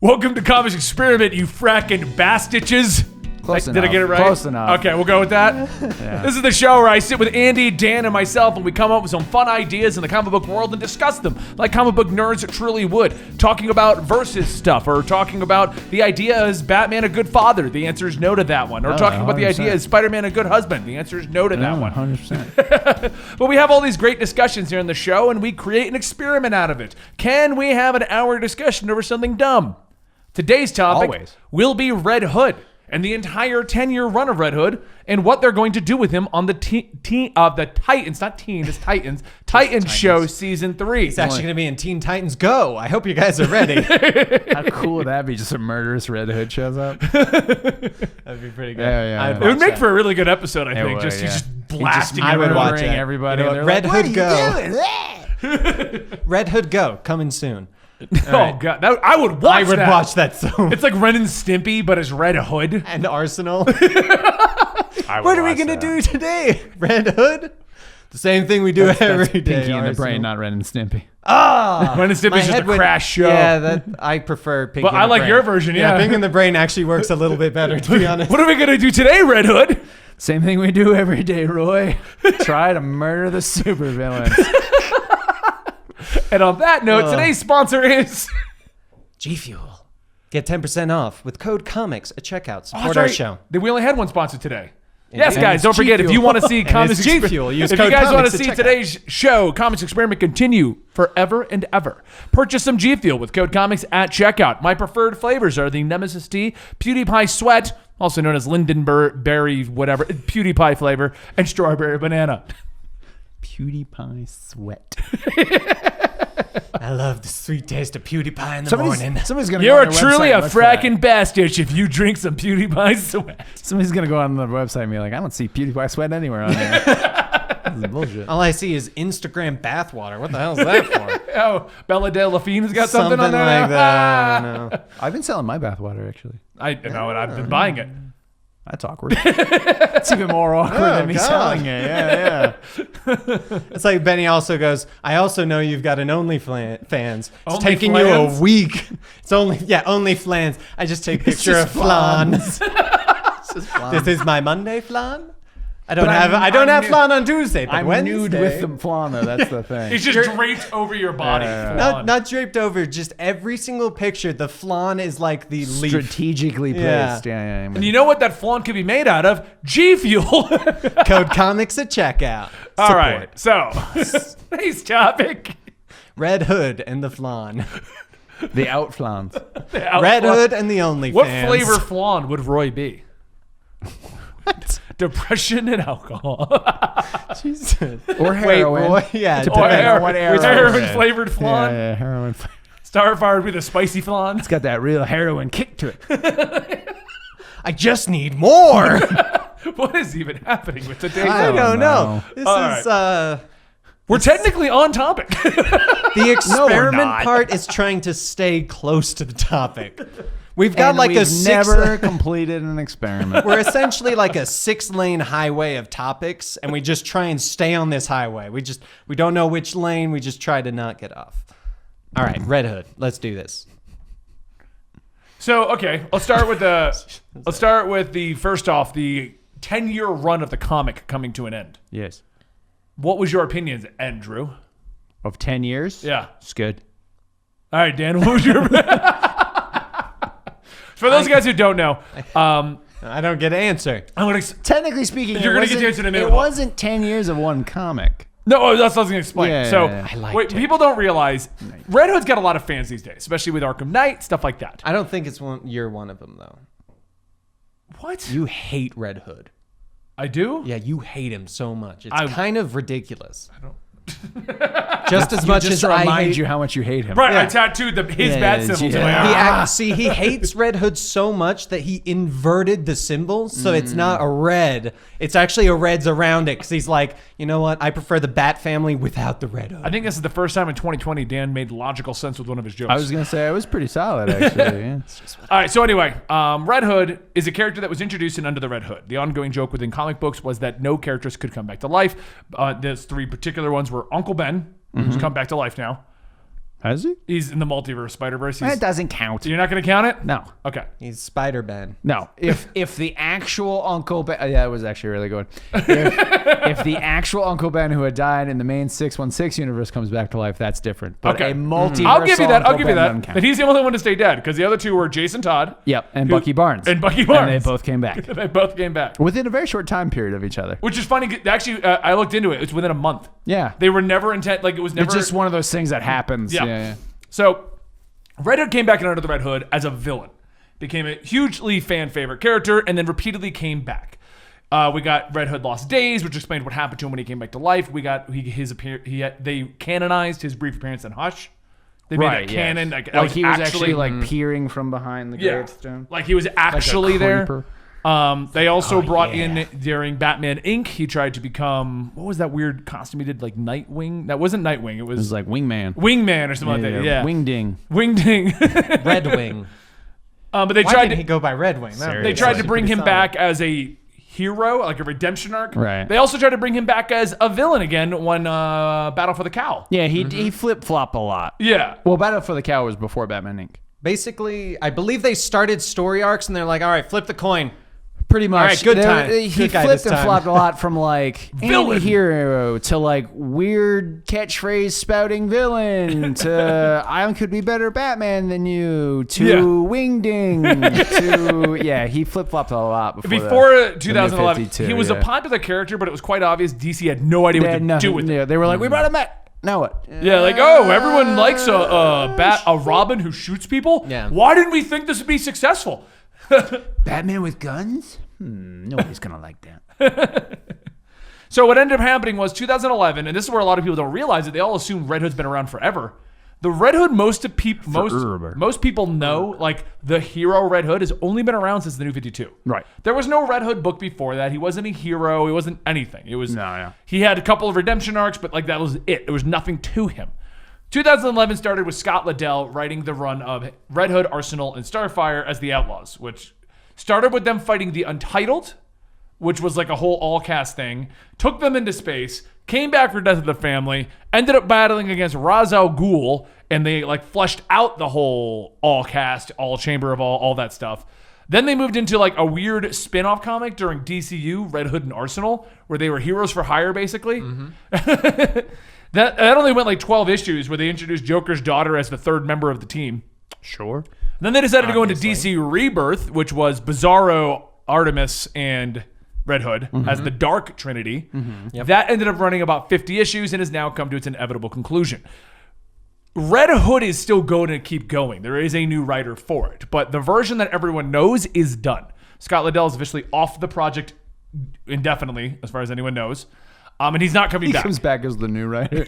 Welcome to Comics Experiment, you fracking bastitches. Close Did enough. I get it right? Close enough. Okay, we'll go with that. Yeah. This is the show where I sit with Andy, Dan, and myself, and we come up with some fun ideas in the comic book world and discuss them, like comic book nerds truly would. Talking about versus stuff, or talking about the idea, is Batman a good father? The answer is no to that one. Or talking about the 100%. idea, is Spider-Man a good husband? The answer is no to that one. 100%. But we have all these great discussions here in the show, and we create an experiment out of it. Can we have an hour discussion over something dumb? Today's topic Always. will be Red Hood and the entire 10-year run of Red Hood and what they're going to do with him on the Titans show season 3. It's actually going to be in Teen Titans Go. I hope you guys are ready. How cool would that be? Just a murderous Red Hood shows up. That'd be pretty good. Yeah. I'd It would watch make that. for a really good episode, I think. would, Just yeah. he's just blasting I would everyone. watch it. everybody. You know and what? they're Red like, Hood Go. Red Hood Go coming soon. Oh god, I would watch I would that. watch that so. It's like Ren and Stimpy, but as Red Hood. And Arsenal. What What are we gonna do today? Red Hood. The same thing we do every day. Pinky in the Arsenal. brain, not Ren and Stimpy. Ah, Ren and my Stimpy's just a head would- crash show. Yeah, that I prefer Pink. But in I the like brain. your version, yeah. Pink in the brain actually works a little bit better, to be honest. What are we gonna do today, Red Hood? Same thing we do every day, Roy. Try to murder the supervillains. And on that note, today's sponsor is G Fuel. Get 10% off with code COMICS at checkout. Support that's our right. show. We only had one sponsor today. Yes, And guys, it's don't forget, if G you Fuel. want to see And Comics it's G Fuel. Use if you code guys want Comics to at see checkout. today's show, Comics Experiment, continue forever and ever. Purchase some G Fuel with code Comics at checkout. My preferred flavors are the Nemesis Tea, PewDiePie Sweat, also known as Lindenberry, whatever, PewDiePie flavor, and Strawberry Banana. PewDiePie sweat. I love the sweet taste of PewDiePie in the morning. Somebody's gonna. You're go on their truly website a and look for that. fracking bastard if you drink some PewDiePie Sweat. Somebody's gonna go on the website and be like, I don't see PewDiePie sweat anywhere on there. This is bullshit. All I see is Instagram bathwater. What the hell is that for? Oh, Bella Delphine's got something on there. like that. I don't know. I've been selling my bathwater actually. I know, and I've been buying it. That's awkward. It's even more awkward than me God. selling it. Yeah. It's like Benny also goes, I also know you've got an OnlyFans. It's taking you OnlyFlans? a week. It's OnlyFlans. I just take a picture of just flans. Yeah. This is my Monday flan. I don't But have I'm have flan on Tuesday, but I'm Wednesday. nude with the flan though. That's the thing. It's just draped over your body. Not draped over, just every single picture. The flan is like the leaf. Strategically placed. Yeah. Yeah. And you know what that flan could be made out of? G Fuel. Code COMICS at checkout. All Support. right. So, today's topic. Red Hood and the flan. The out flans. Red Hood and the OnlyFans. What flavor flan would Roy be? Depression and alcohol. Jesus. Or heroin. Roy? Yeah. Or Depending on what era. heroin flavored flan. Yeah, heroin. Starfire would be the spicy flan. It's got that real heroin kick to it. I just need more. What is even happening with today's I don't know. This All is We're technically on topic. the experiment not. part is trying to stay close to the topic. We've got And like we've a six. never completed an experiment. We're essentially like a 6-lane highway of topics, and we just try and stay on this highway. We don't know which lane. We just try to not get off. All right, Red Hood. Let's do this. So, okay, let's start with the first off, the 10-year run of the comic coming to an end. Yes. What was your opinions, Andrew? Of 10 years? Yeah. It's good. All right, Dan, what was your... For those guys who don't know, I don't get an answer. I'm going to... Technically speaking, You're gonna get to it in a minute. It wasn't 10 years of one comic. No, that's what I was going to explain. Yeah, so, yeah, yeah. I liked wait, it. people don't realize Red Hood's got a lot of fans these days, especially with Arkham Knight, stuff like that. I don't think you're one of them, though. What? You hate Red Hood. I do? Yeah, you hate him so much. It's I- kind of ridiculous. I don't... Just as much Just as to I remind hate you how much you hate him. Right, I Yeah. tattooed his Yeah, bat yeah, symbols. yeah. He hates Red Hood so much that he inverted the symbols, so it's not a red. It's actually a reds around it, because he's like, you know what? I prefer the Bat family without the Red Hood. I think this is the first time in 2020 Dan made logical sense with one of his jokes. I was going to say, I was pretty solid, actually. Yeah. All right, so anyway, Red Hood is a character that was introduced in Under the Red Hood. The ongoing joke within comic books was that no characters could come back to life. There's 3 particular ones were Uncle Ben, who's come back to life now. Has he? He's in the multiverse Spider-Verse. That doesn't count. You're not going to count it? No. Okay. He's Spider-Ben. No. If the actual Uncle Ben, yeah, it was actually really good. If the actual Uncle Ben who had died in the main 616 universe comes back to life, that's different. But Okay. a multiverse I'll give you that. I'll Uncle give you Ben doesn't that. count. That he's the only one to stay dead because the other two were Jason Todd. Yep, and Bucky Barnes. And Bucky Barnes. And they both came back. They both came back. Within a very short time period of each other. Which is funny. Actually, I looked into it. It's within a month. Yeah. They were never intent. Like it was never. It's just one of those things that happens. Yeah. So, Red Hood came back in Under the Red Hood as a villain, became a hugely fan favorite character, and then repeatedly came back. We got Red Hood Lost Days, which explained what happened to him when he came back to life. We got they canonized his brief appearance in Hush. They made that canon. Like he was actually like peering from behind the gravestone. Like he was actually there. creeper. They also brought in during Batman Inc. He tried to become, what was that weird costume he did? Like Nightwing? That wasn't Nightwing. It It was was like Wingman. Wingman or something like that. Yeah. Wingding. Wingding. Red Wing. But they Why tried didn't to he go by Red Wing? they tried to bring him back as a hero, like a redemption arc. Right. They also tried to bring him back as a villain again when Battle for the Cowl. Yeah, he flip-flopped a lot. Yeah. Well, Battle for the Cow was before Batman Inc. Basically, I believe they started story arcs and they're like, all right, flip the coin. Pretty much. All right, good time. He Good guy flipped this and time. flopped a lot from like Villain. anti-hero to like weird catchphrase spouting villain to I could be better Batman than you to Wingding to he flip-flopped a lot Before the 2011, New 52, he was a popular character, but it was quite obvious DC had no idea what to do with it. Yeah, they were like, we brought him back. Now what? Yeah, like, oh, everyone likes a Robin who shoots people. Yeah. Why didn't we think this would be successful? Batman with guns? Nobody's gonna like that. So what ended up happening was 2011, and this is where a lot of people don't realize it. They all assume Red Hood's been around forever. The Red Hood most people know, like the hero Red Hood has only been around since the New 52. Right. There was no Red Hood book before that. He wasn't a hero. He wasn't anything. It was He had a couple of redemption arcs, but like that was it. There was nothing to him. 2011 started with Scott Lobdell writing the run of Red Hood, Arsenal, and Starfire as the Outlaws, which started with them fighting the Untitled, which was like a whole all-cast thing, took them into space, came back for Death of the Family, ended up battling against Ra's al Ghul, and they like fleshed out the whole all-cast, all-chamber of all that stuff. Then they moved into like a weird spin-off comic during DCU, Red Hood and Arsenal, where they were heroes for hire, basically. That only went like 12 issues where they introduced Joker's daughter as the third member of the team. Sure. And then they decided to go into DC Rebirth, which was Bizarro, Artemis, and Red Hood as the Dark Trinity. That ended up running about 50 issues and has now come to its inevitable conclusion. Red Hood is still going to keep going. There is a new writer for it, but the version that everyone knows is done. Scott Lobdell is officially off the project indefinitely, as far as anyone knows. And he's not coming back. He comes back as the new writer.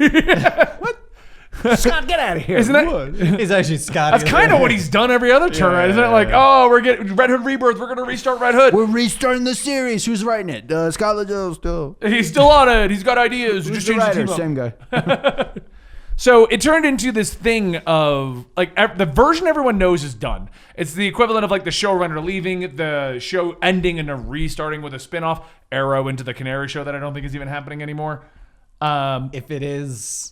What? Scott, get out of here. Isn't that? He's actually Scott. That's kind of what he's done every other turn, isn't it? Like, oh, we're getting Red Hood Rebirth. We're going to restart Red Hood. We're restarting the series. Who's writing it? Scott Lobdell still. He's still on it. He's got ideas. Who's Just the change the writer? team up. Same guy. So it turned into this thing of like the version everyone knows is done. It's the equivalent of like the showrunner leaving, the show ending, and then restarting with a spinoff. Arrow into the Canary Show that I don't think is even happening anymore. If it is,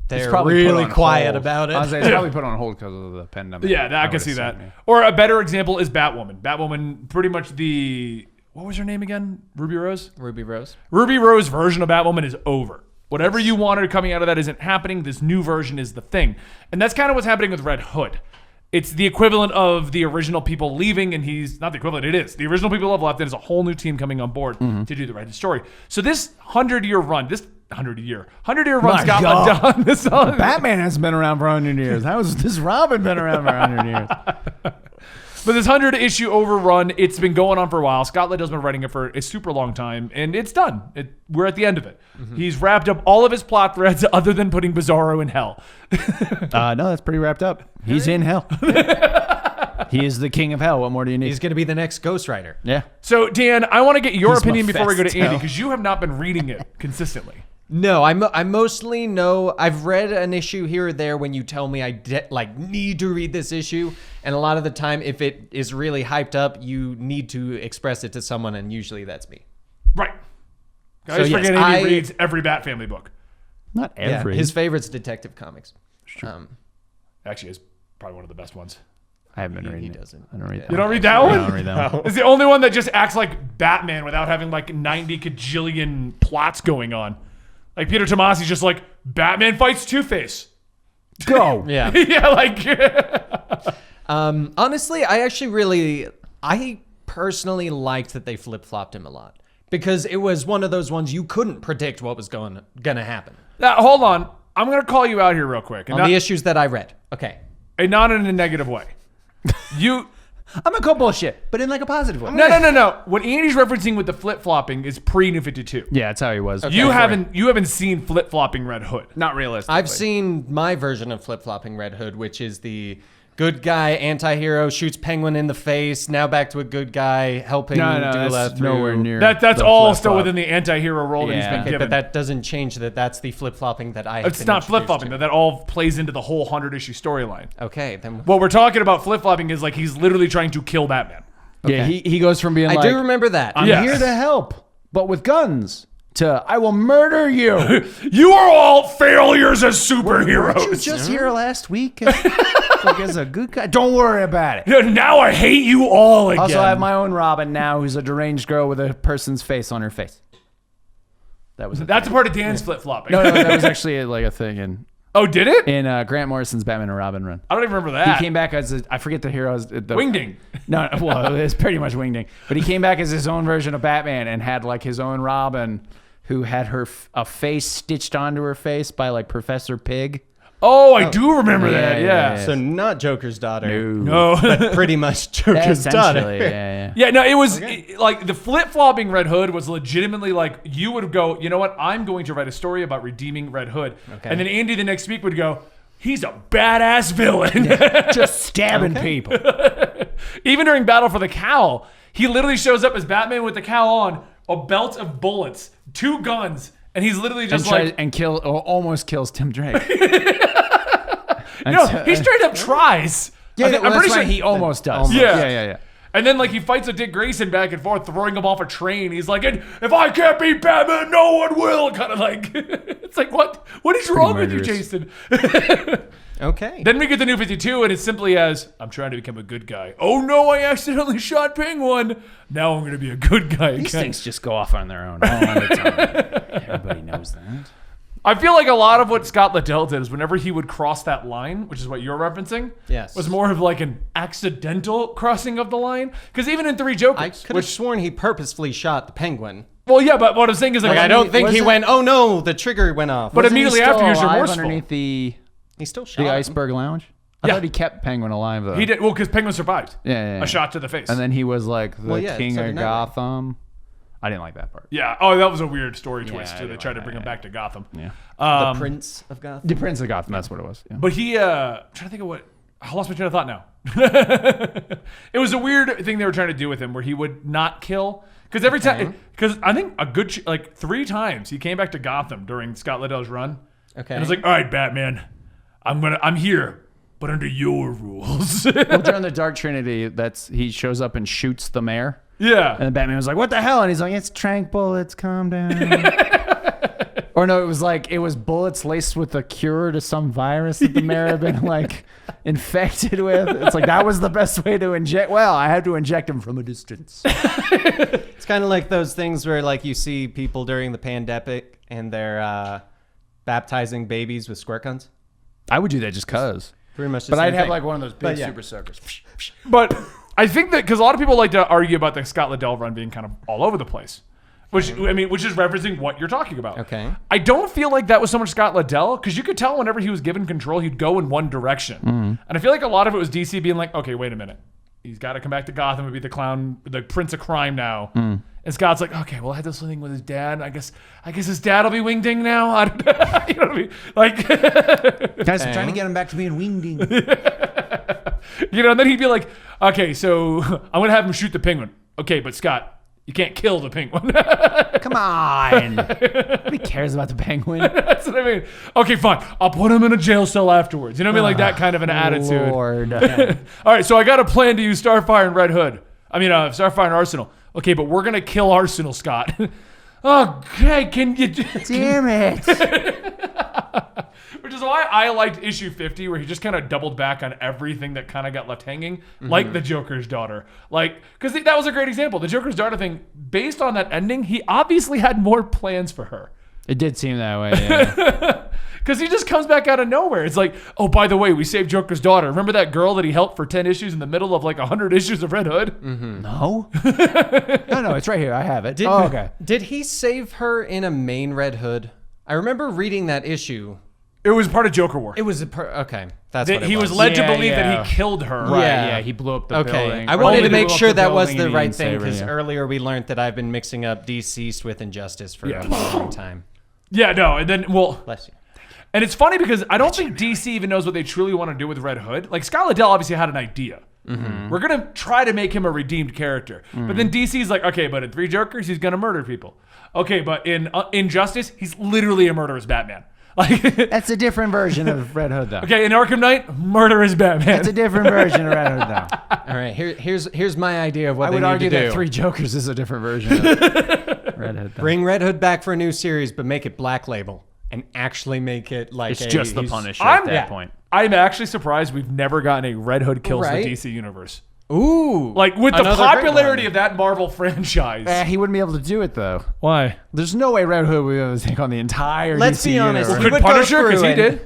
they're probably put really on quiet hold. about it. I was like, it's probably put on hold because of the pandemic. Yeah, I can see that. Or a better example is Batwoman. Batwoman, pretty much what was her name again? Ruby Rose? Ruby Rose. Ruby Rose version of Batwoman is over. Whatever you wanted coming out of that isn't happening. This new version is the thing. And that's kind of what's happening with Red Hood. It's the equivalent of the original people leaving, and he's not the equivalent, it is. The original people have left, and there's a whole new team coming on board to do the right story. So this 100-year run, run, Scott Lobdell. This Batman hasn't been around for 100 years. How has this Robin been around for 100 years? But this 100-issue overrun, it's been going on for a while. Scott Lobdell's been writing it for a super long time, and it's done. We're at the end of it. He's wrapped up all of his plot threads other than putting Bizarro in hell. No, that's pretty wrapped up. He's in hell. He is the king of hell. What more do you need? He's going to be the next Ghost Rider. Yeah. So, Dan, I want to get your He's opinion before we go to Mephisto. Andy, because you have not been reading it consistently. No, I mostly know. I've read an issue here or there when you tell me I need to read this issue, and a lot of the time, if it is really hyped up, you need to express it to someone, and usually that's me. Right. I So, just yes, forget Andy reads every Bat Family book. Not every. Yeah, his favorite's Detective Comics. Actually, it's probably one of the best ones. I haven't been reading. He doesn't. I don't read that. You don't read that one? I don't read that one. It's the only one that just acts like Batman without having like 90 cajillion plots going on. Like Peter Tomasi's just like, Batman fights Two-Face. Go. Yeah. Yeah, like... Honestly, I personally liked that they flip-flopped him a lot. Because it was one of those ones you couldn't predict what was gonna happen. Now, hold on. I'm going to call you out here real quick. And On the issues that I read. Okay. and not in a negative way. I'm gonna call bullshit, but in like a positive way. No. What Andy's referencing with the flip-flopping is pre-New 52. Yeah, that's how he was. You haven't seen flip-flopping Red Hood. Not realistic. I've seen my version of flip-flopping Red Hood, which is the good guy anti-hero shoots Penguin in the face, now back to a good guy helping Dula that's through. nowhere near. That's the all flip-flop. still within the anti-hero role that he's been Okay, given. but that doesn't change that's the flip-flopping that I have It's been not introduced flip-flopping. to. That all plays into the whole 100-issue storyline. Okay, then What we're talking about flip-flopping is like he's literally trying to kill Batman. Yeah, he goes from being I like, do remember that. I'm Yes. here to help, but with guns, to I will murder you. You are all failures as superheroes. You just here last week as a good guy. Don't worry about it. Now I hate you all again. Also, I have my own Robin now, who's a deranged girl with a person's face on her face. That was That's a part of Dan's flip-flopping. no, that was actually like a thing in Oh, did it? Grant Morrison's Batman and Robin run. I don't even remember that. He came back as I forget the heroes. Wingding. No, well, it's pretty much Wingding. But he came back as his own version of Batman and had like his own Robin, who had a face stitched onto her face by like Professor Pig. Oh, I do remember that. Yeah. So not Joker's daughter. No. But pretty much Joker's daughter. Essentially, yeah. Yeah, no, it was like the flip-flopping Red Hood was legitimately like you would go, you know what? I'm going to write a story about redeeming Red Hood. Okay. And then Andy the next week would go, he's a badass villain. Just stabbing people. Even during Battle for the Cowl, he literally shows up as Batman with the cowl on, a belt of bullets, 2 guns, and he's literally just almost kills Tim Drake. no, he straight up tries. I'm pretty sure he almost does. Yeah. And then, like, he fights with Dick Grayson back and forth, throwing him off a train. He's like, and if I can't beat Batman, no one will. Kind of like, it's like, what? What is wrong with you, murderous. Jason? Okay. Then we get the New 52, and it's simply as, I'm trying to become a good guy. Oh, no, I accidentally shot Penguin. Now I'm going to be a good guy These again. things just go off on their own all the time. Everybody knows that. I feel like a lot of what Scott Lobdell did is whenever he would cross that line, which is what you're referencing, Yes. was more of like an accidental crossing of the line. Because even in Three Jokers, I could have sworn he purposefully shot the Penguin. well, yeah, but what I'm saying is like, Like, I don't think was he it- went, oh no, the trigger went off. But Wasn't he immediately still after, he was alive remorseful. underneath the he still shot him. iceberg lounge. I Yeah. thought he kept Penguin alive though. He did well because Penguin survived. Yeah. A shot to the face. And then he was like the yeah, king so of did Nightwing. Gotham. I didn't like that part. yeah. Oh, that was a weird story twist I too. They didn't tried like to bring that, him back to Gotham. Yeah. The Prince of Gotham. The Prince of Gotham. That's what it was. Yeah. But he, I'm trying to think of what. I lost my train of thought now. It was a weird thing they were trying to do with him where he would not kill. Because every time, because I think a good, like 3 times he came back to Gotham during Scott Lobdell's run. Okay. And it was like, all right, Batman, I'm here, but under your rules. Well, during the Dark Trinity, he shows up and shoots the mayor. Yeah. And then Batman was like, "What the hell?" And he's like, "It's trank bullets. Calm down." Or no, it was bullets laced with a cure to some virus that the mayor had been like infected with. It's like that was the best way to inject. Well, I had to inject him from a distance. It's kind of like those things where like you see people during the pandemic and they're baptizing babies with squirt guns. I would do that just cause. Pretty much the But same I'd have thing. like one of those big But yeah. super soakers. But I think that because a lot of people like to argue about the Scott Lobdell run being kind of all over the place, which I mean, which is referencing what you're talking about. Okay. I don't feel like that was so much Scott Lobdell because you could tell whenever he was given control, he'd go in one direction, and I feel like a lot of it was DC being like, okay, wait a minute, he's got to come back to Gotham and be the clown, the Prince of Crime now. And Scott's like, okay, well, I had this thing with his dad. I guess his dad will be Wingding now. I don't, you know what I mean? Like, Guys, I'm trying to get him back to being Wingding. you know, and then he'd be like, okay, so I'm gonna have him shoot the Penguin. Okay, but Scott, you can't kill the Penguin. Come on. Nobody cares about the Penguin. That's what I mean. Okay, fine. I'll put him in a jail cell afterwards. You know what I mean? Like that kind of an attitude. Lord. All right, so I got a plan to use Starfire and Red Hood. I mean, Starfire and Arsenal. Okay, but we're going to kill Arsenal, Scott. Okay, can you... Damn it. Which is why I liked issue 50, where he just kind of doubled back on everything that kind of got left hanging, like the Joker's daughter. Like, because that was a great example. The Joker's daughter thing, based on that ending, he obviously had more plans for her. It did seem that way, yeah. Because he just comes back out of nowhere. It's like, oh, by the way, we saved Joker's daughter. Remember that girl that he helped for 10 issues in the middle of like 100 issues of Red Hood? No? No, it's right here. I have it. Okay. Did he save her in a main Red Hood? I remember reading that issue. It was part of Joker War. It was okay. That's what it he was was. led to Yeah, believe that yeah. he killed her. Right, Yeah. yeah, he blew up the Okay, building. I wanted to make blew up sure the that was building the and he right didn't thing save her, because yeah. earlier we learned that I've been mixing up Deceased with Injustice for a long time. Yeah, no, and then, well... Bless you. And it's funny because I don't think DC even knows what they truly want to do with Red Hood. Like, Scott Lobdell obviously had an idea. We're going to try to make him a redeemed character. But then DC's like, okay, but in 3 Jokers, he's going to murder people. Okay, but in Injustice, he's literally a murderous Batman. Like, That's a different version of Red Hood, though. okay, in Arkham Knight, murderous Batman. It's a different version of Red Hood, though. All right, here's my idea of what I they would need argue to do. that 3 Jokers is a different version of Red Hood, though. Bring Red Hood back for a new series, but make it Black Label and actually make it like It's just the he's- Punisher I'm- at that yeah. point. I'm actually surprised we've never gotten a Red Hood kills Right? the DC universe. Ooh, Like, with the another great popularity one. of that Marvel franchise. He wouldn't be able to do it, though. Why? There's no way Red Hood would be able to take on the entire Let's DC be honest. universe. he Could would go Punisher? Because through he and-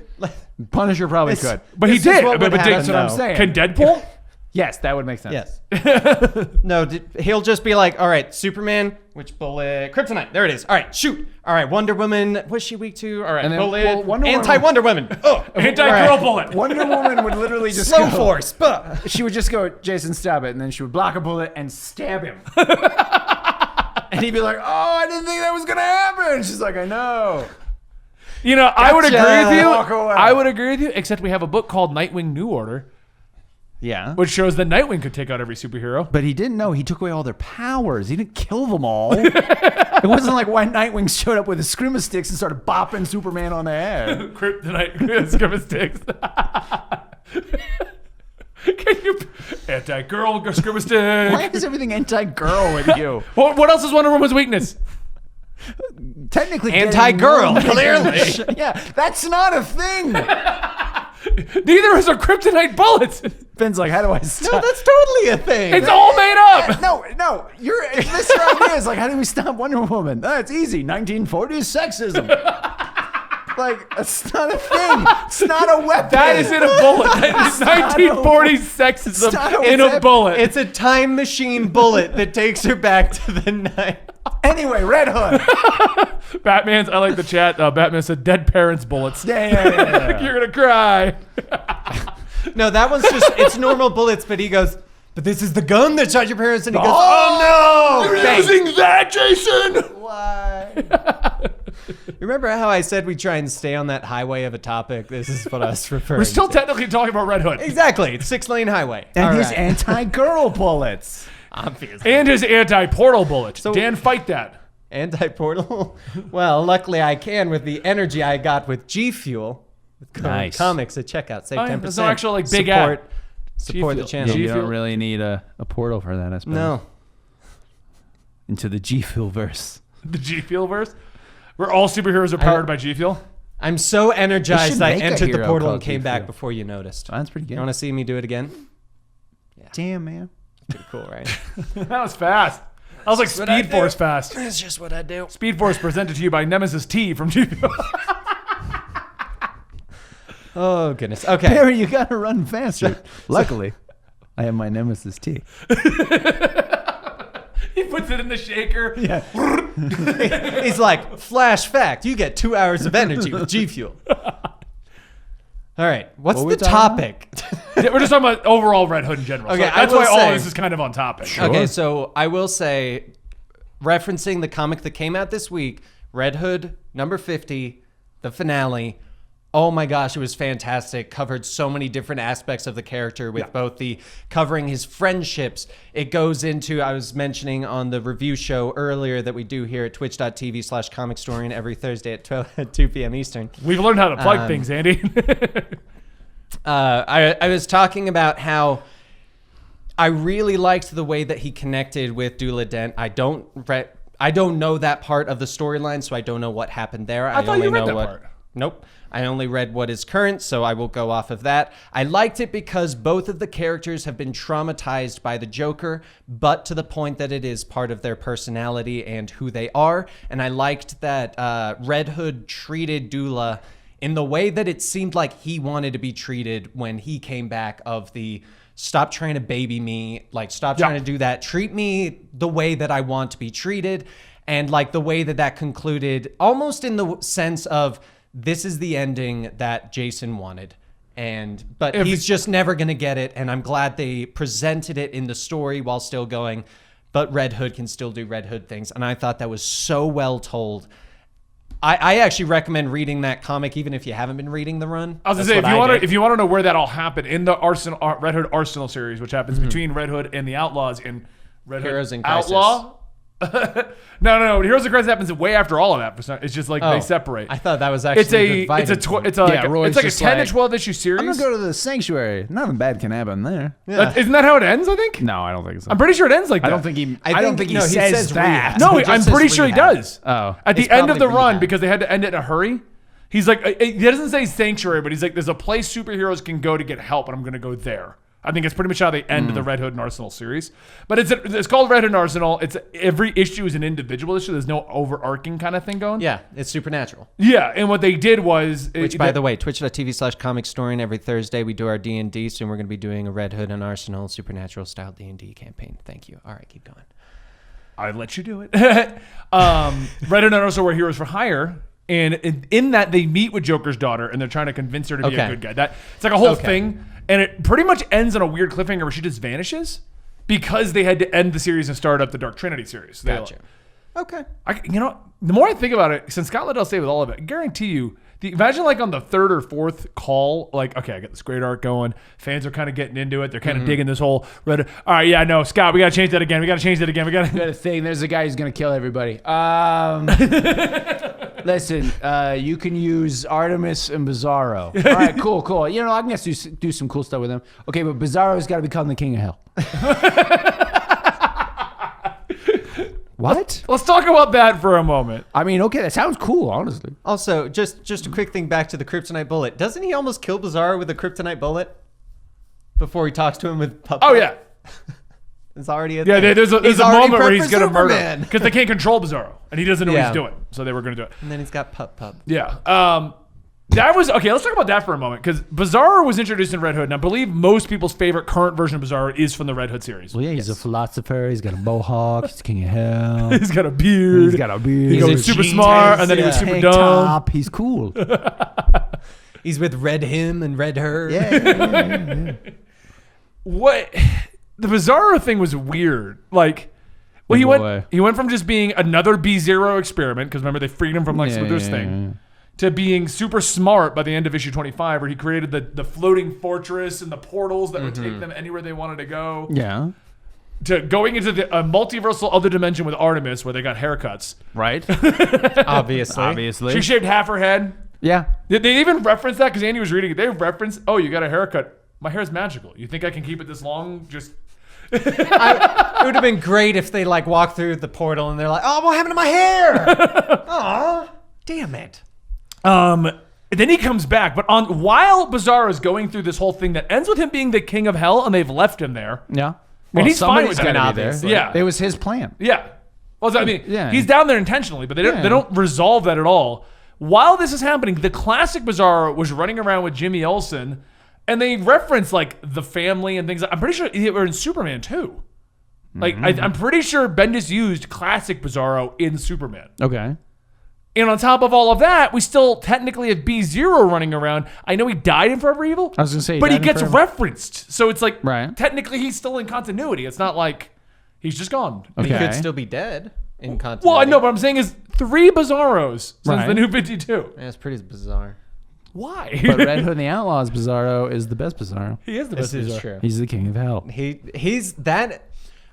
did. Punisher probably This- could. But he This is did. what would But happen, That's what I'm though. saying. Can Deadpool? Yes, that would make sense. Yes. No, he'll just be like, all right, Superman, which bullet? Kryptonite. There it is. All right, shoot. All right, Wonder Woman. What's she weak to? All right, And then, bullet. well, Wonder Woman- Anti-Wonder Woman. Oh, Anti-girl bullet. Wonder Woman would literally just slow go, force. But She would just go, Jason, stab it, and then she would block a bullet and stab him. And he'd be like, oh, I didn't think that was gonna happen. She's like, I know. You know, I would agree with you. Walk away. I would agree with you, except we have a book called Nightwing New Order, Yeah. which shows that Nightwing could take out every superhero. But he didn't know. He took away all their powers. He didn't kill them all. It wasn't like when Nightwing showed up with his screamer sticks and started bopping Superman on the head. Kryptonite, skimmer sticks. Can you... Anti-girl, skimmer stick. Why is everything anti-girl with you? What else is Wonder Woman's weakness? Technically, Anti-girl, getting- clearly. Yeah, that's not a thing. Neither is her kryptonite bullets. Ben's like, how do I stop? no, that's totally a thing. It's all made up. No, you're Mr. Idea is like, how do we stop Wonder Woman? It's easy. 1940s sexism. Like, it's not a thing. It's not a weapon. That is in a bullet. That is 1940s sexism not a in a weapon. bullet. It's a time machine bullet that takes her back to the night. Anyway, Red Hood. Batman's, I like the chat. Batman said dead parents' bullets. Yeah. You're going to cry. No, that one's just, it's normal bullets, but he goes, but this is the gun that shot your parents, and he goes, oh no! You're using that, Jason. Why? Remember how I said we try and stay on that highway of a topic? This is what I was referring We're still to. technically talking about Red Hood. Exactly. It's 6-lane highway. And All his right. anti-girl bullets. Obviously. And his anti-portal bullet. So- Dan, fight that. Anti-portal? Well, luckily I can with the energy I got with G Fuel. With Nice. Comics at checkout. Save Oh, yeah, 10%. there's no actual, like, big support, ad. Support the G Fuel. channel. Yeah, you G-Fuel. don't really need a portal for that, I suppose. No. Into the G Fuel verse. The G Fuel verse. Where all superheroes are powered by G Fuel. I'm so energized should I make a entered the hero portal called and came back G-Fuel. before you noticed. That's pretty good. You want to see me do it again? Damn, man. Pretty cool, right? That was fast. That was like what I Speed Force do. fast. That's just what I do. Speed Force presented to you by Nemesis T from G Fuel. Oh, goodness. Okay. Barry, you gotta run faster. Luckily, I have my Nemesis T. He puts it in the shaker. Yeah. He's like, flash fact, you get 2 hours of energy with G Fuel. All right. What's What we the talking topic? Yeah, we're just talking about overall Red Hood in general. Okay, So I that's will why all say- of this is kind of on topic. Okay, so I will say, referencing the comic that came out this week, Red Hood, number 50, the finale. Oh my gosh, it was fantastic. Covered so many different aspects of the character with both the covering his friendships. It goes into, I was mentioning on the review show earlier that we do here at twitch.tv/Comicstorian every Thursday at 2 p.m. Eastern. We've learned how to plug things, Andy. I was talking about how I really liked the way that he connected with Dula Dent. I don't know that part of the storyline, so I don't know what happened there. I thought only you read know that what. part. Nope. I only read what is current, so I will go off of that. I liked it because both of the characters have been traumatized by the Joker, but to the point that it is part of their personality and who they are. And I liked that Red Hood treated Dula in the way that it seemed like he wanted to be treated when he came back of the stop trying to baby me, like stop trying to do that. Treat me the way that I want to be treated. And like the way that that concluded almost in the sense of, this is the ending that Jason wanted. But he's just never going to get it. And I'm glad they presented it in the story while still going, but Red Hood can still do Red Hood things. And I thought that was so well told. I actually recommend reading that comic, even if you haven't been reading the run. I was going to say, if you want to know where that all happened in the Red Hood Arsenal series, which happens between Red Hood and the Outlaws in Red Heroes Hood in Crisis. Outlaw. No. Heroes in Crisis happens way after all of that. It's just like they separate. I thought that was actually it's like a 10 to 12 issue series. I'm gonna go to the sanctuary. Nothing bad can happen there. Yeah. Isn't that how it ends? I think. No, I don't think so. I'm pretty sure it ends like that. I don't think he no, he says says that. rehab. No, He just I'm says pretty sure he rehab. does. Oh. At the It's end of the probably run, rehab. because they had to end it in a hurry. He's like, he doesn't say sanctuary, but he's like, there's a place superheroes can go to get help, and I'm going to go there. I think it's pretty much how they end the Red Hood and Arsenal series. But it's called Red Hood and Arsenal. It's every issue is an individual issue. There's no overarching kind of thing going. Yeah, it's supernatural. Yeah, and what they did was... Which, by the way, twitch.tv/Comicstorian. Every Thursday we do our D&D. Soon we're going to be doing a Red Hood and Arsenal supernatural-style D&D campaign. Thank you. All right, keep going. I'd let you do it. Red Hood and Arsenal were heroes for hire. And in that, they meet with Joker's daughter, and they're trying to convince her to be a good guy. It's like a whole thing, and it pretty much ends on a weird cliffhanger where she just vanishes because they had to end the series and start up the Dark Trinity series. Gotcha. Okay. The more I think about it, since Scott Lobdell stayed with all of it, I guarantee you, imagine like on the third or fourth call, like, okay, I got this great art going. Fans are kind of getting into it. They're kind of digging this whole Red. All right, yeah, no, Scott, we got to change that again. We got a thing. There's a guy who's gonna kill everybody. Listen, you can use Artemis and Bizarro. All right, cool. You know, I can just do some cool stuff with him. Okay, but Bizarro's got to become the king of hell. What? Let's talk about that for a moment. I mean, okay, that sounds cool, honestly. Also, just a quick thing back to the Kryptonite bullet. Doesn't he almost kill Bizarro with a Kryptonite bullet before he talks to him with Pup? Oh, yeah. It's already there's a moment where he's going to murder him because they can't control Bizarro, and he doesn't know what he's doing. So they were going to do it. And then he's got Pup. Yeah. That was okay. Let's talk about that for a moment because Bizarro was introduced in Red Hood, and I believe most people's favorite current version of Bizarro is from the Red Hood series. Well, yeah, he's a philosopher. He's got a mohawk. He's the king of hell. He's got a beard. He He was super smart, and then he was super dumb. Top. He's cool. He's with Red Him and Red Her. Yeah. What the Bizarro thing was weird. Like, well, he went from just being another Bizarro experiment because remember they freed him from like Slither's thing. To being super smart by the end of issue 25, where he created the floating fortress and the portals that would take them anywhere they wanted to go. Yeah. To going into a multiversal other dimension with Artemis, where they got haircuts. Right. Obviously. She shaved half her head. Yeah. They even referenced that because Andy was reading it. They referenced, oh, you got a haircut. My hair's magical. You think I can keep it this long? Just... It would have been great if they like walk through the portal and they're like, oh, what happened to my hair? Aw, damn it. Then he comes back, but while Bizarro is going through this whole thing that ends with him being the king of hell, and they've left him there. Yeah. And he's fine with somebody's that. gonna be there. Obviously. Yeah. It was his plan. Yeah. Well, I mean, he's down there intentionally, but they don't resolve that at all. While this is happening, the classic Bizarro was running around with Jimmy Olsen, and they reference like the family and things. I'm pretty sure they were in Superman too. Like I'm pretty sure Bendis used classic Bizarro in Superman. Okay. And on top of all of that, we still technically have B-Zero running around. I know he died in Forever Evil. I was going to say, but he gets referenced. So it's like, right. Technically he's still in continuity. It's not like he's just gone. Okay. He could still be dead in continuity. Well, I know, but I'm saying is 3 Bizarros since the New 52. Yeah, it's pretty bizarre. Why? But Red Hood and the Outlaws Bizarro is the best Bizarro. He is the best Bizarro. This is true. He's the king of hell. He's that...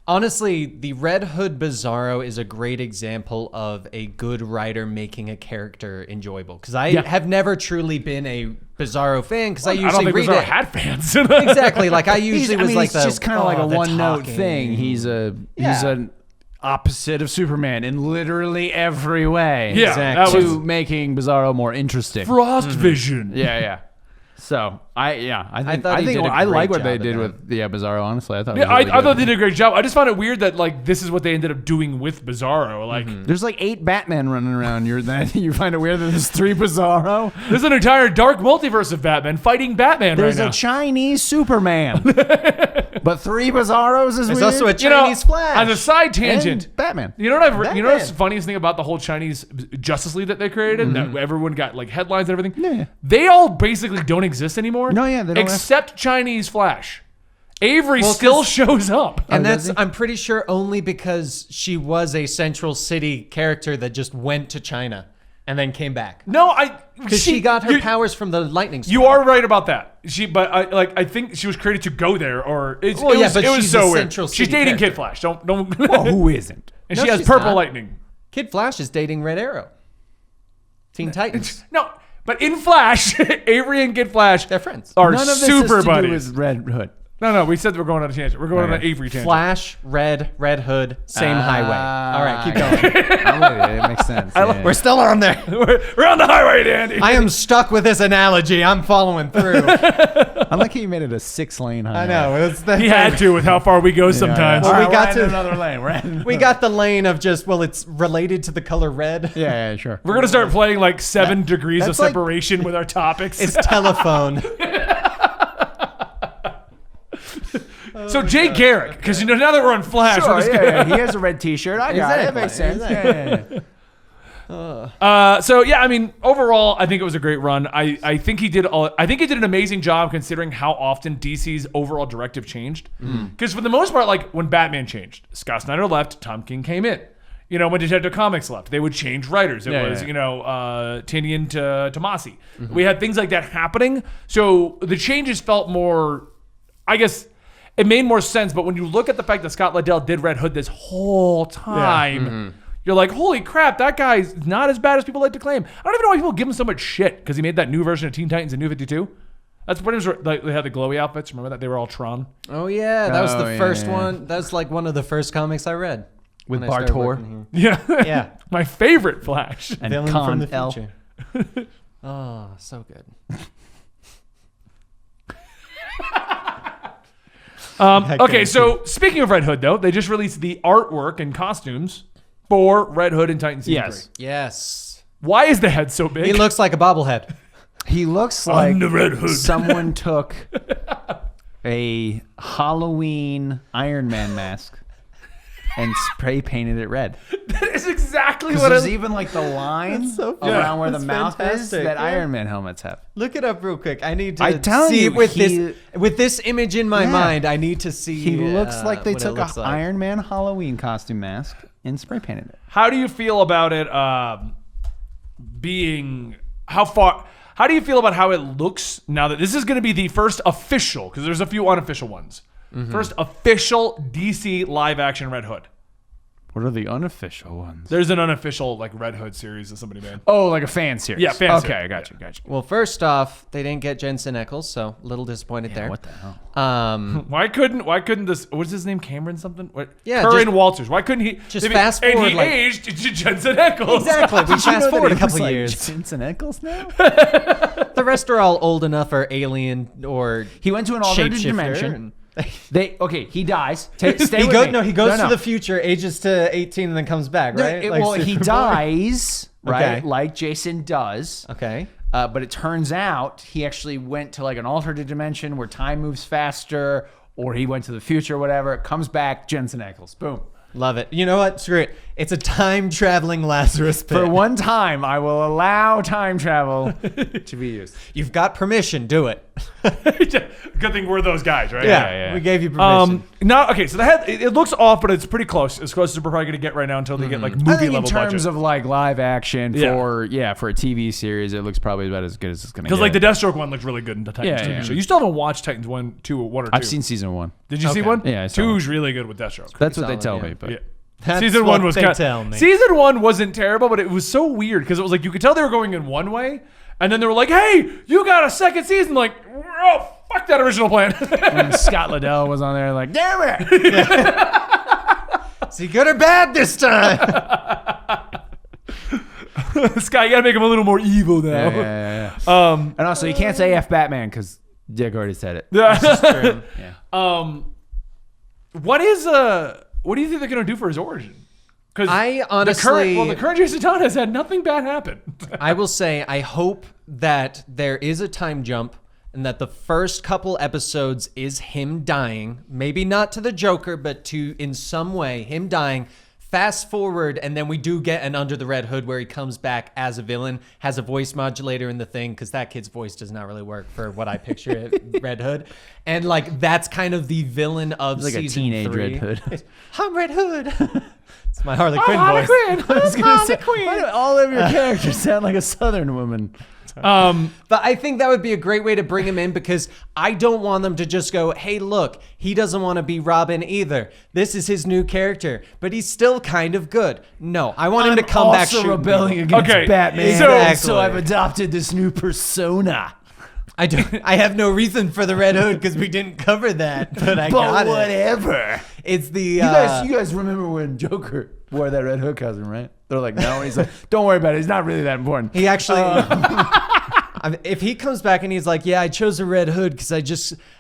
Honestly, the Red Hood Bizarro is a great example of a good writer making a character enjoyable. Because I have never truly been a Bizarro fan. Because I usually read Bizarro it. had fans. Exactly. Like I usually was like it's just kind of like a one-note thing. He's an opposite of Superman in literally every way. Yeah, that to was making Bizarro more interesting. Frost Vision. Yeah. So I thought he did a I like great what they job did of with Bizarro. Honestly, I thought. It Yeah, was really I thought good. they did a great job. I just found it weird that like this is what they ended up doing with Bizarro. Like There's like 8 Batman running around. You find it weird that there's 3 Bizarro. there's an entire dark multiverse of Batman fighting Batman There's right now. a Chinese Superman, but 3 Bizarros is There's weird. also a Chinese Flash. As a side tangent, And Batman. you know what you know what's Batman. the funniest thing about the whole Chinese Justice League that they created? That everyone got like headlines and everything. Yeah. They all basically don't exist anymore. No, yeah, they don't except Chinese Flash. Avery Well, still 'cause- shows up. And does that's, he? I'm pretty sure, only because she was a Central City character that just went to China and then came back. No, Because she got her powers from the lightning storm. You are right about that. But I think she was created to go there, or it Well, yeah, was, but it was she's so a weird. Central She's City dating character. Kid Flash. Don't. Well, who isn't? And No, she has she's purple not. lightning. Kid Flash is dating Red Arrow. Teen Titans. No, but in Flash, Avery and Kid Flash They're friends. are None of this super has to buddies. do with Red Hood. No, we said that we're going on a tangent. We're going on an Okay. Avery tangent. Flash, Red Hood, same highway. All right, keep going. I'm with it. It makes sense. Yeah. We're still on there. we're on the highway, Dandy. I am stuck with this analogy. I'm following through. I like how you made it a 6-lane highway. I know. That's He had to with how far we go sometimes. Well, All we right, got we're in to- another lane. We're in. We got the lane of just, well, it's related to the color red. Yeah, sure. We're gonna start playing like 7 degrees of that's like- separation with our topics. It's telephone. So Jay Garrick, because now that we're on Flash, we're just gonna, He has a red T-shirt. I got it. It makes sense. Exactly. Yeah. So yeah, I mean, overall, I think it was a great run. I think he did an amazing job considering how often DC's overall directive changed. Because for the most part, like when Batman changed, Scott Snyder left, Tom King came in. You know, when Detective Comics left, they would change writers. It was, yeah. you know, Tinian to Tomasi. We had things like that happening. So the changes felt more, I guess, it made more sense. But when you look at the fact that Scott Lobdell did Red Hood this whole time, you're like, holy crap, that guy's not as bad as people like to claim. I don't even know why people give him so much shit because he made that new version of Teen Titans and New 52. That's when it was like they had the glowy outfits. Remember that? They were all Tron. Oh, yeah. That was Oh, the yeah, first yeah. one. That was like one of the first comics I read. With when I started Bartor. working here. Yeah. Yeah. My favorite Flash. And Villain Con from the L. future. Oh, so good. Okay, so speaking of Red Hood, though, they just released the artwork and costumes for Red Hood and Titan Season Yes. 3. Yes. Why is the head so big? He looks like a bobblehead. He looks like the Red Hood. someone took a Halloween Iron Man mask and spray painted it red. That is exactly Because what there's I... even like the line That's so around where the That's mouth is fantastic, that yeah. Iron Man helmets have. Look it up real quick. I need to I'm telling see you, with he- this image in my Yeah. mind. I need to see. He looks like they what it took looks a like. Iron Man Halloween costume mask and spray painted it. How do you feel about it being... How do you feel about how it looks now that this is going to be the first official, because there's a few unofficial ones, first official DC live-action Red Hood. What are the unofficial ones? There's an unofficial like Red Hood series that somebody made. Oh, like a fan series. Yeah, fan okay, series. I got you, got you. Well, first off, they didn't get Jensen Ackles, so a little disappointed there. What the hell? Why couldn't this? What's his name? Cameron something? What? Yeah, Curran just- Walters. Why couldn't he? just fast And forward, he like- aged to Jensen Ackles. Exactly. We fast forward a couple years. Jensen Ackles now? The rest are all old enough or alien or He went to an alternate shapeshifter dimension. and- He dies. Stay He with goes me. no, he goes No. to the future, ages to 18, and then comes back, No, right? well, he Superboy. dies, right? Okay. Like Jason does. Okay. But it turns out he actually went to like an alternate dimension where time moves faster, or he went to the future, or whatever. Comes back, Jensen Ackles. Boom. Love it. You know what? Screw it. It's a time traveling Lazarus pit. For one time, I will allow time travel to be used. You've got permission. Do it. Good thing we're those guys, right? yeah. We gave you permission. No, okay. So the head, it looks off, but it's pretty close. As close as we're probably gonna get right now until they get like I movie think in level terms budget. of like live action Yeah. for a TV series, it looks probably about as good as it's gonna get. Because like the Deathstroke one looked really good in the Titans Yeah, TV yeah. show. You still haven't watched Titans 1 or 2. I've seen season 1. Did you see Okay. one? Yeah, I saw 2's really good with Deathstroke. That's what they solid, tell yeah. me. But Yeah. That's Season what 1 was they kind tell me. Season 1 wasn't terrible, but it was so weird because it was like you could tell they were going in one way, and then they were like, "Hey, you got a second season!" Like, oh, fuck that original plan. when Scott Lobdell was on there, like, damn it! Is he good or bad this time? Scott, you gotta make him a little more evil now. Yeah. And And also, you can't say F Batman because Dick already said it. yeah. Yeah. What do you think they're gonna do for his origin? Because I honestly, the current Jason Todd has had nothing bad happen. I will say, I hope that there is a time jump and that the first couple episodes is him dying. Maybe not to the Joker, but to, in some way, him dying. Fast forward, and then we do get an Under the Red Hood where he comes back as a villain, has a voice modulator in the thing, because that kid's voice does not really work for what I picture at Red Hood. And like that's kind of the villain of Like season a teenage 3. Red Hood. I'm Red Hood. It's my Harley Quinn Harley voice. Quinn. I was gonna say, why do all of your characters sound like a Southern woman? But I think that would be a great way to bring him in because I don't want them to just go, hey, look, he doesn't want to be Robin either. This is his new character, but he's still kind of good. No, I want him to come back also shooting rebelling people. against Batman. Exactly. So I've adopted this new persona. I have no reason for the Red Hood because we didn't cover that, but I got it. whatever. It's the You guys remember when Joker wore that Red Hood costume, right? They're like, no. And he's like, don't worry about it. It's not really that important. he actually. If he comes back and he's like, yeah, I chose a Red Hood because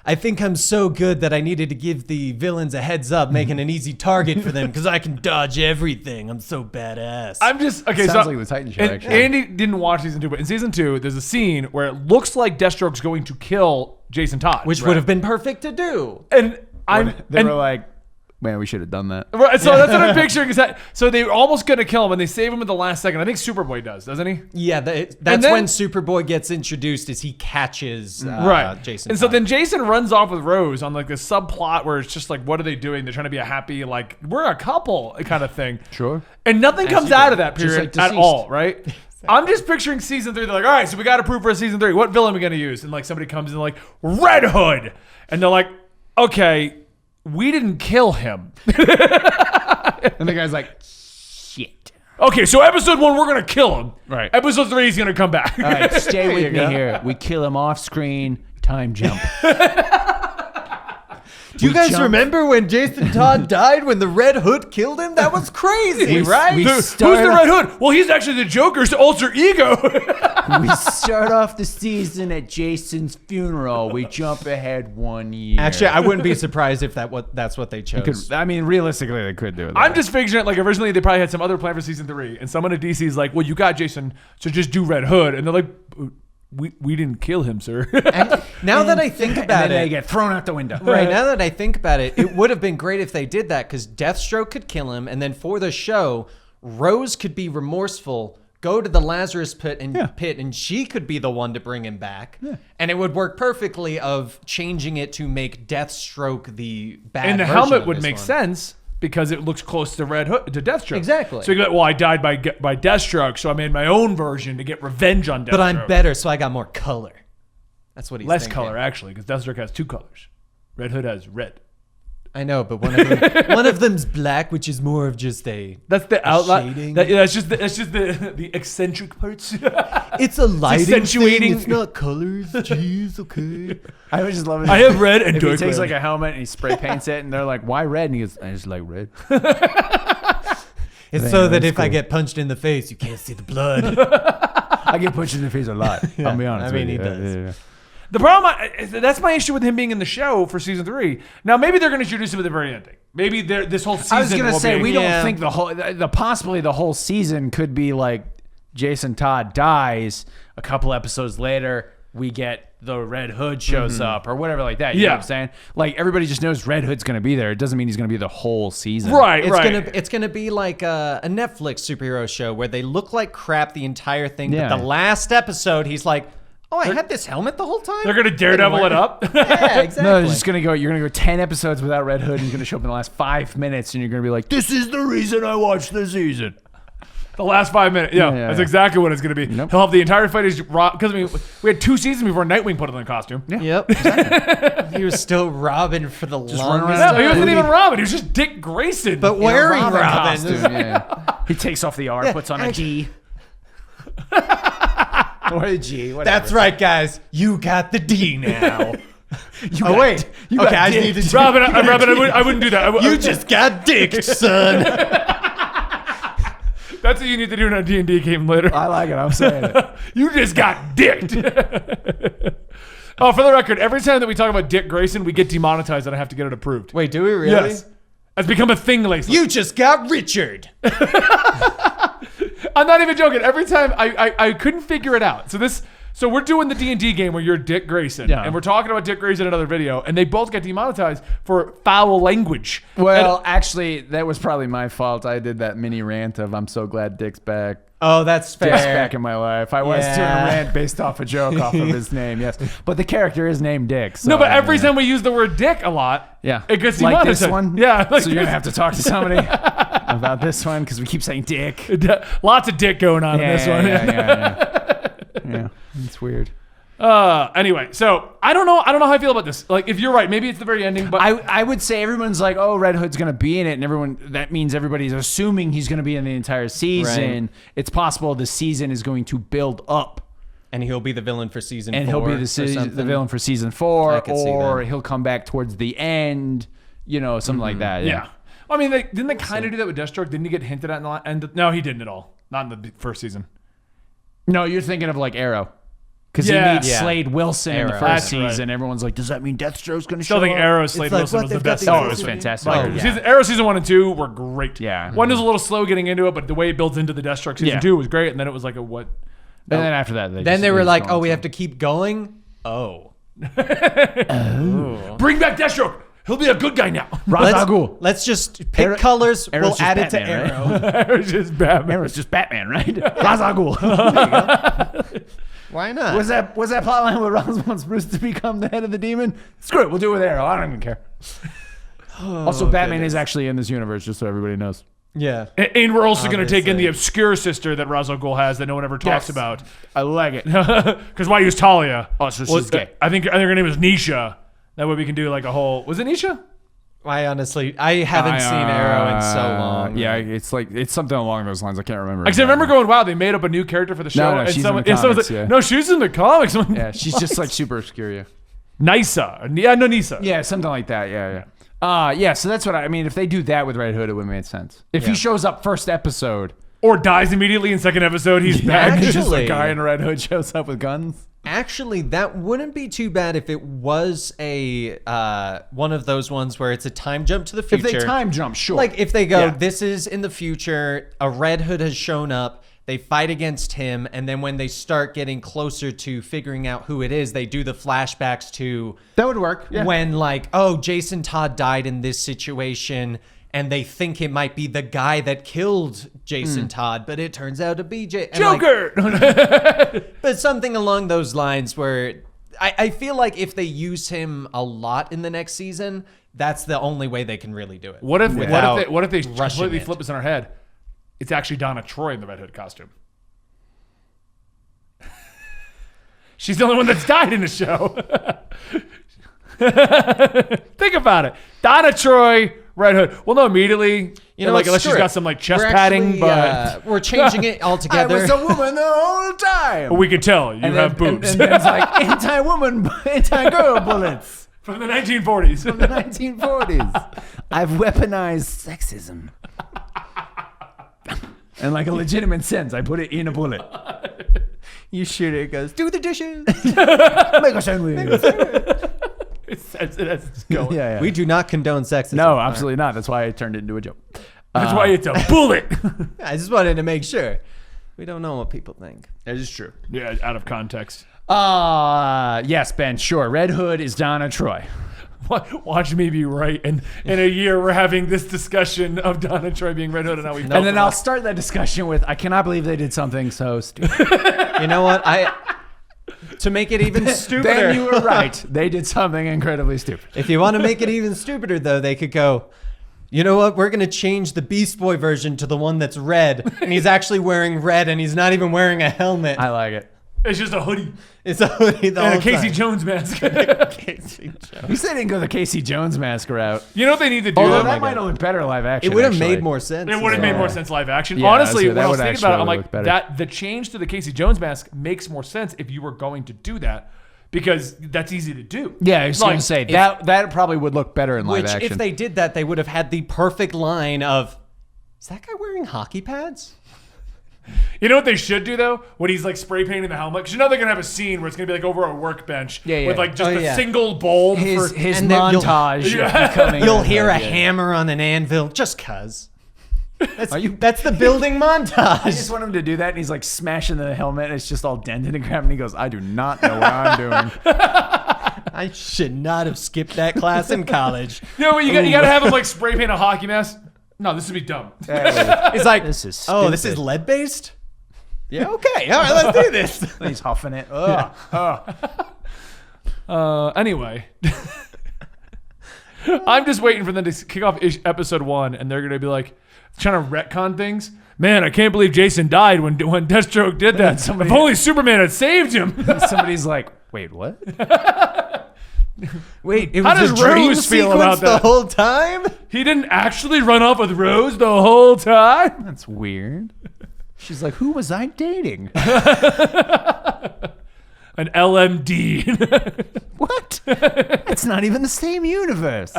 I think I'm so good that I needed to give the villains a heads up, making an easy target for them because I can dodge everything. I'm so badass. I'm just okay. Sounds so like the Titan show, and actually. Andy didn't watch season 2, but in season 2, there's a scene where it looks like Deathstroke's going to kill Jason Todd, Which would have been perfect to do. And They were like, man, we should have done that. Right, so that's what I'm picturing. Is that so they were almost going to kill him, and they save him at the last second. I think Superboy does, doesn't he? Yeah, that's then- when Superboy gets introduced. Is he catches Jason? And so Todd. then Jason runs off with Rose on like this subplot where it's just like, what are they doing? They're trying to be a happy, like we're a couple kind of thing. Sure. And nothing comes you out do. of that Just period like at Deceased. all, right? I'm just picturing season 3. They're like, all right, so we got to prove for season 3. What villain are we going to use? And like somebody comes in like Red Hood, and they're like, okay, we didn't kill him. And the guy's like, shit. Okay, so episode 1, we're going to kill him. Right. Episode 3, he's going to come back. All right, stay with me go. here. We kill him off screen. Time jump. Do you guys jump- remember when Jason Todd died when the Red Hood killed him? That was crazy, right? Who's the Red Hood? Well, he's actually the Joker's alter ego. We start off the season at Jason's funeral. We jump ahead 1 year. Actually, I wouldn't be surprised if that's what they chose. I mean, realistically, they could do it. I'm just figuring it like originally they probably had some other plan for season 3, and someone at DC is like, well, you got Jason, so just do Red Hood. And they're like, we didn't kill him, sir. And now that I think about and then they it, get thrown out the window. right now that I think about it, it would have been great if they did that because Deathstroke could kill him, and then for the show, Rose could be remorseful, go to the Lazarus pit, and she could be the one to bring him back, and it would work perfectly of changing it to make Deathstroke the bad. And the version helmet of would this make one. sense because it looks close to Red Hood, to Deathstroke. Exactly. So you go, well, I died by Deathstroke, so I made my own version to get revenge on Deathstroke. But I'm better, so I got more color. That's what he's Less thinking. color, actually, because Deathstroke has 2 colors. Red Hood has red. I know, but one of them's black, which is more of just a. That's the outline. shading. That's just the eccentric parts. It's a lighting accentuating. thing. It's not colors. Jeez, okay. I would just love it. I have red and if he dark takes red. like a helmet and he spray paints it, and they're like, "Why red?" And he goes, "I just like red." It's Damn, so that that's if I cool. get punched in the face, you can't see the blood. I get punched in the face a lot. I'll be honest. I mean, with he you. does. The problem, that's my issue with him being in the show for season 3. Now, maybe they're going to introduce him at the very ending. Maybe this whole season. I was gonna will say be, we Yeah. don't think possibly the whole season could be like Jason Todd dies. A couple episodes later, we get the Red Hood shows up or whatever like that. You know what I'm saying? Like everybody just knows Red Hood's gonna be there. It doesn't mean he's gonna be the whole season. Right. It's gonna be like a Netflix superhero show where they look like crap the entire thing, Yeah. but the last episode he's like, "Oh, I had this helmet the whole time." They're going to Daredevil it up. Yeah, exactly. No, they're just gonna go. You're gonna go 10 episodes without Red Hood, and he's gonna show up in the last 5 minutes, and you're gonna be like, "This is the reason I watched the season." The last 5 minutes. Yeah, Yeah, that's yeah. exactly what it's going to be. Nope. He'll have the entire fight as because I mean, we had 2 seasons before Nightwing put on the costume. Yeah. Yep. Exactly. He was still Robin for the longest running around. No, time. he wasn't even Robin. He was just Dick Grayson. But wearing Robin Robin. costume, yeah. He takes off the R, puts on a G. Or a G, whatever. That's right, guys. You got the D now. Oh wait. Okay, I need to. Robin, I wouldn't do that. You just got dicked, son. That's what you need to do in a D&D game later. I like it. I'm saying it. You just got dicked. Oh, for the record, every time that we talk about Dick Grayson, we get demonetized and I have to get it approved. Wait, do we really? Yes. It's become a thing lately. You just got Richard. I'm not even joking. Every time I couldn't figure it out. So we're doing the D&D game where you're Dick Grayson, and we're talking about Dick Grayson in another video, and they both get demonetized for foul language. Well, actually, that was probably my fault. I did that mini rant of "I'm so glad Dick's back." Oh, that's fair. Dick's back in my life. I was doing a rant based off a joke off of his name, yes. But the character is named Dick. So no, but every time we use the word Dick a lot, it gets like demonetized. this one. Yeah. So you're gonna have to talk to somebody about this one because we keep saying Dick. Lots of Dick going on in this one. Yeah, it's weird. Anyway, so I don't know how I feel about this. Like, if you're right, maybe it's the very ending, but I would say everyone's like, oh, Red Hood's gonna be in it, and that means everybody's assuming he's gonna be in the entire season. Right. It's possible the season is going to build up, and he'll be the villain for season 4. and he'll be the villain for season 4, or that. he'll come back towards the end, something like that. yeah. I mean, didn't they kind of do that with Deathstroke? Didn't he get hinted at in the end? No, he didn't at all. Not in the first season. No, you're thinking of like Arrow. Because he meets Slade Wilson in the first season. Right. Everyone's like, does that mean Deathstroke's going to show up? Still think Arrow Slade Wilson was the best. Oh, it was fantastic. Arrow season 1 and 2 were great. Yeah. One was a little slow getting into it, but the way it builds into the Deathstroke season 2 was great. And then it was like a what? And then after that, they were like, oh, we have to keep going? Oh. Bring back Deathstroke. He'll be a good guy now. Let's just pick colors. We'll add it to Arrow. Arrow's just Batman. Arrow's just Batman, right? Ra's al Ghul. Why not? Was that plotline where Ra's wants Bruce to become the head of the demon? Screw it. We'll do it with Arrow. I don't even care. Also, Batman is actually in this universe, just so everybody knows. Yeah. And we're also going to take in the obscure sister that Ra's al Ghul has that no one ever talks about. I like it. Because why use Talia? Oh, so she's gay. I think her name is Nisha. That way we can do like a whole... Was it Nisha? I haven't seen Arrow in so long. Yeah, it's something along those lines. I can't remember. Because I remember going, wow, they made up a new character for the show. No, and she's in the comics, No, she's in the comics. Yeah, she's just like super obscure. Yeah. Nisa. Yeah, no, Nisa. Yeah, something like that. Yeah. So that's what I mean. If they do that with Red Hood, it would make sense. If he shows up first episode. Or dies immediately in second episode, he's back. It's just a guy in a red hood shows up with guns. Actually, that wouldn't be too bad if it was a one of those ones where it's a time jump to the future. If they time jump, sure. Like if they go, this is in the future, a Red Hood has shown up, they fight against him, and then when they start getting closer to figuring out who it is, they do the flashbacks to... That would work. Yeah. When like, oh, Jason Todd died in this situation... And they think it might be the guy that killed Jason Todd, but it turns out to be Joker. But something along those lines where I feel like if they use him a lot in the next season, that's the only way they can really do it. What if they completely flip this on our head? It's actually Donna Troy in the Red Hood costume. She's the only one that's died in the show. Think about it. Donna Troy... Red Hood. Well, no, immediately. Unless she's got some chest padding, but we're changing it altogether. I was a woman the whole time. We could tell you have boobs. And it's like anti-woman, anti-girl bullets from the 1940s. From the 1940s. I've weaponized sexism. In like a legitimate sense, I put it in a bullet. You shoot it, it goes, do the dishes. Make a sandwich. It's going. Yeah. We do not condone sexism. No, absolutely not. That's why I turned it into a joke. That's why it's a bullet. I just wanted to make sure. We don't know what people think. That is true. Yeah, out of context. Yes, Ben, sure. Red Hood is Donna Troy. Watch me be right. And in a year, we're having this discussion of Donna Troy being Red Hood and how we. And then I'll start that discussion with, I cannot believe they did something so stupid. You know what? To make it even stupider. Then you were right. They did something incredibly stupid. If you want to make it even stupider, though, they could go, you know what? We're going to change the Beast Boy version to the one that's red. And he's actually wearing red, and he's not even wearing a helmet. I like it. It's just a hoodie. It's a hoodie the whole and a Casey time. Jones mask. Casey Jones. You said they didn't go the Casey Jones mask route. You know what they need to do? Although that might have looked better live action. It would have made more sense. It would have made more sense live action. Yeah, honestly, so when I was thinking about it, I'm look like, the change to the Casey Jones mask makes more sense if you were going to do that. because that's easy to do. Yeah, I was Like, going to say, that probably would look better in live Which, action. if they did that, they would have had the perfect line of, is that guy wearing hockey pads? You know what they should do though? When he's like spray painting the helmet, because you know they're gonna have a scene where it's gonna be like over a workbench with like just a single bulb his for his and then montage. of becoming You'll hear a hammer on an anvil, just cuz. That's the building I montage. just want him to do that, and he's like smashing the helmet, and it's just all dented and cramped, and he goes, I do not know what I'm doing. I should not have skipped that class in college. No, but you gotta have him like spray paint a hockey mask. No, this would be dumb. He's like, This is oh, this is stupid. lead based? Yeah, okay. All right, let's do this. And he's huffing it. Anyway. I'm just waiting for them to kick off episode 1, and they're gonna be like trying to retcon things. Man, I can't believe Jason died when Deathstroke did that. If only Superman had saved him. Somebody's like, wait, what? Wait, it How was does a dream Rose feel about sequence the that? whole time? He didn't actually run off with Rose the whole time. That's weird. She's like, who was I dating? An LMD. What? It's not even the same universe.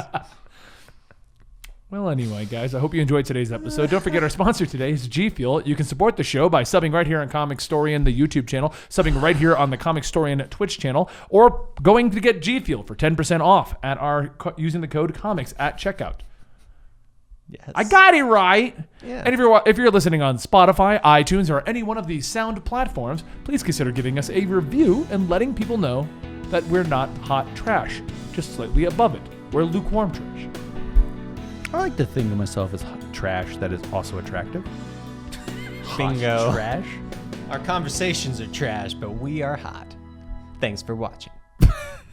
Well, anyway, guys, I hope you enjoyed today's episode. Don't forget our sponsor today is G Fuel. You can support the show by subbing right here on Comicstorian, the YouTube channel, subbing right here on the Comicstorian Twitch channel, or going to get G Fuel for 10% off at using the code COMICS at checkout. Yes. I got it right. Yeah. And if you're listening on Spotify, iTunes, or any one of these sound platforms, please consider giving us a review and letting people know that we're not hot trash, just slightly above it. We're lukewarm trash. I like to think of myself as hot trash that is also attractive. Bingo. Trash? Our conversations are trash, but we are hot. Thanks for watching.